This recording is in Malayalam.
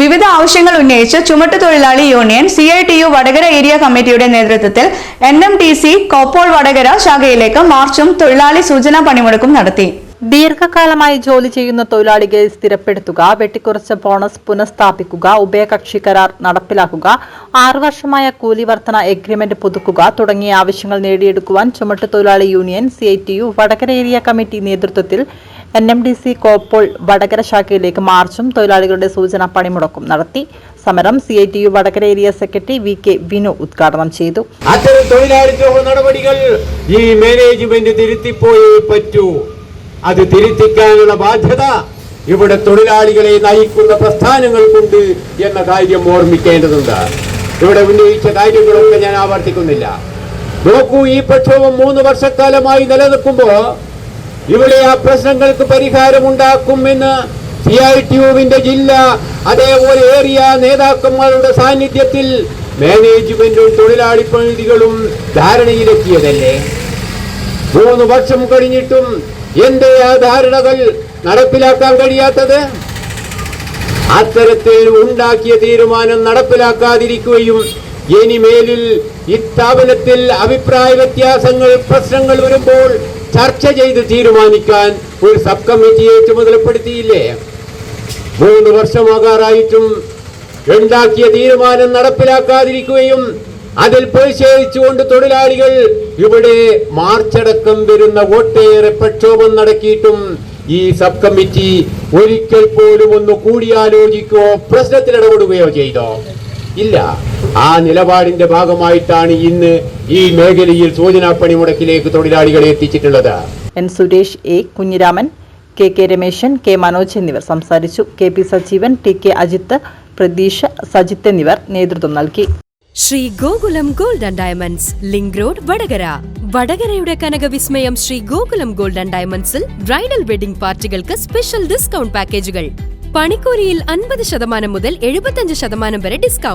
വിവിധ ആവശ്യങ്ങൾ ഉന്നയിച്ച് ചുമട്ടുതൊഴിലാളി യൂണിയൻ CITU വടകര ഏരിയ കമ്മിറ്റിയുടെ നേതൃത്വത്തിൽ NMTC കോപ്പോൾ വടകര ശാഖയിലേക്ക് മാർച്ചും തൊഴിലാളി സൂചനാ പണിമുടക്കും നടത്തി. ദീർഘകാലമായി ജോലി ചെയ്യുന്ന തൊഴിലാളികളെ സ്ഥിരപ്പെടുത്തുക, വെട്ടിക്കുറച്ച ബോണസ് പുനഃസ്ഥാപിക്കുക, ഉഭയകക്ഷി കരാർ നടപ്പിലാക്കുക, 6 വർഷമായ കൂലി വർധന എഗ്രിമെന്റ് പുതുക്കുക തുടങ്ങിയ ആവശ്യങ്ങൾ നേടിയെടുക്കുവാൻ ചുമട്ടുതൊഴിലാളി union CITU Vadakara area committee നേതൃത്വത്തിൽ NMTC കോപ്പോൾ വടകര ശാഖയിലേക്ക് മാർച്ചും തൊഴിലാളികളുടെ സൂചനാ പണിമുടക്കും നടത്തി. സമരം CITU Vadakara area secretary VK Vinu ഉദ്ഘാടനം ചെയ്തു. അത്തരം തൊഴിലാളിദ്രോഹ നടപടികൾ ഈ മാനേജ്മെന്റ് തിരുത്തിപ്പോയേ പറ്റൂ. അത് തിരുത്തിക്കാനുള്ള ബാധ്യത ഇവിടെ തൊഴിലാളികളെ നയിക്കുന്ന പ്രസ്ഥാനങ്ങൾക്കുണ്ട് എന്ന കാര്യം ഓർമ്മിക്കേണ്ടതുണ്ട്. ഇവിടെ ഉന്നയിച്ച കാര്യങ്ങളൊക്കെ ഞാൻ ആവർത്തിക്കുന്നില്ല. നോക്കൂ, ഈ പ്രക്ഷോഭം 3 വർഷക്കാലമായി നിലനിൽക്കുമ്പോ ഇവിടെ ആ പ്രശ്നങ്ങൾക്ക് പരിഹാരമുണ്ടാക്കുമെന്ന് CITUവിന്റെ ജില്ല അതേപോലെ ഏരിയ നേതാക്കന്മാരുടെ സാന്നിധ്യത്തിൽ മാനേജ്മെന്റും തൊഴിലാളി പ്രതിനിധികളും ധാരണയിലെത്തിയതല്ലേ? 3 വർഷം കഴിഞ്ഞിട്ടും എന്തേ ആ ധാരണകൾ നടപ്പിലാക്കാൻ കഴിയാത്തത്? അത്തരത്തിൽ ഉണ്ടാക്കിയ തീരുമാനം നടപ്പിലാക്കാതിരിക്കുകയും ഇനിമേലിൽ ഇസ്ഥാപനത്തിൽ അഭിപ്രായ വ്യത്യാസങ്ങൾ പ്രശ്നങ്ങൾ വരുമ്പോൾ ചർച്ച ചെയ്ത് തീരുമാനിക്കാൻ ഒരു സബ് കമ്മിറ്റിയെ ചുമതലപ്പെടുത്തിയില്ലേ? 3 വർഷമാകാറായിട്ടും ഉണ്ടാക്കിയ തീരുമാനം നടപ്പിലാക്കാതിരിക്കുകയും അതിൽ പ്രതിഷേധിച്ചുകൊണ്ട് തൊഴിലാളികൾ ഇവിടെ മാർച്ചടക്കം വരുന്ന ഒട്ടേറെ പ്രക്ഷോഭം നടത്തിയിട്ടും ഈ സബ് കമ്മിറ്റി ഒരിക്കൽ പോലും ഒന്ന് കൂടിയാലോചിക്കുകയോ പ്രശ്നത്തിൽ ഇടപെടുകയോ ചെയ്തോ? ഇല്ല. ആ നിലപാടിന്റെ ഭാഗമായിട്ടാണ് ഇന്ന് ഈ മേഖലയിൽ സൂചനാ പണിമുടക്കിലേക്ക് തൊഴിലാളികളെ എത്തിച്ചിട്ടുള്ളത്. N Suresh, A Kunhiraman, KK Rameshan, K Manoj എന്നിവർ സംസാരിച്ചു. KP സജീവൻ, TK അജിത്ത്, പ്രതീഷ്, സജിത്ത് എന്നിവർ നേതൃത്വം നൽകി. Shri Gokulam gold and diamonds, link road, Vadakara. വടകരയുടെ കനകവിസ്മയം ശ്രീ ഗോകുലം ഗോൾഡ് ആൻഡ് ഡയമണ്ട്സിൽ ബ്രൈഡൽ വെഡിംഗ് പാർട്ടികൾക്ക് സ്പെഷ്യൽ ഡിസ്കൗണ്ട് പാക്കേജുകൾ. പണിക്കൂലിയിൽ 50% മുതൽ 75% വരെ ഡിസ്കൗണ്ട്.